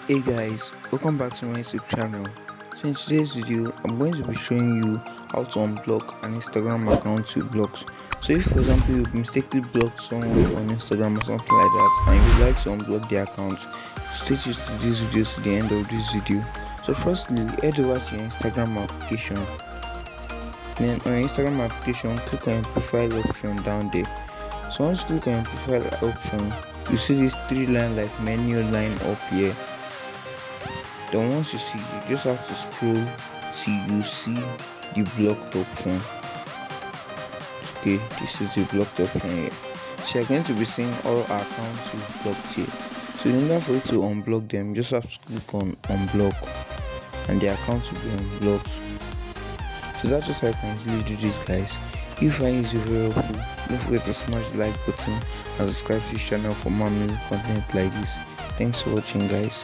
Hey guys, welcome back to my YouTube channel. So in today's video, I'm going to be showing you how to unblock an Instagram account you blocked. So if for example you mistakenly blocked someone on Instagram or something like that and you'd like to unblock their account, stay tuned to this video to the end of this video. So firstly, head over to your Instagram application. Then on your Instagram application, click on your profile option down there. So once you click on your profile option, you see this three line like menu line up here. Then once you see, you just have to scroll till you see the blocked option. Okay, this is the blocked option here. So you're going to be seeing all accounts you've blocked here. So in order for you to unblock them, you just have to click on unblock and the account will be unblocked. So that's just how you can easily do this, guys. If you find this video very helpful, don't forget to smash the like button and subscribe to this channel for more amazing content like this. Thanks for watching, guys.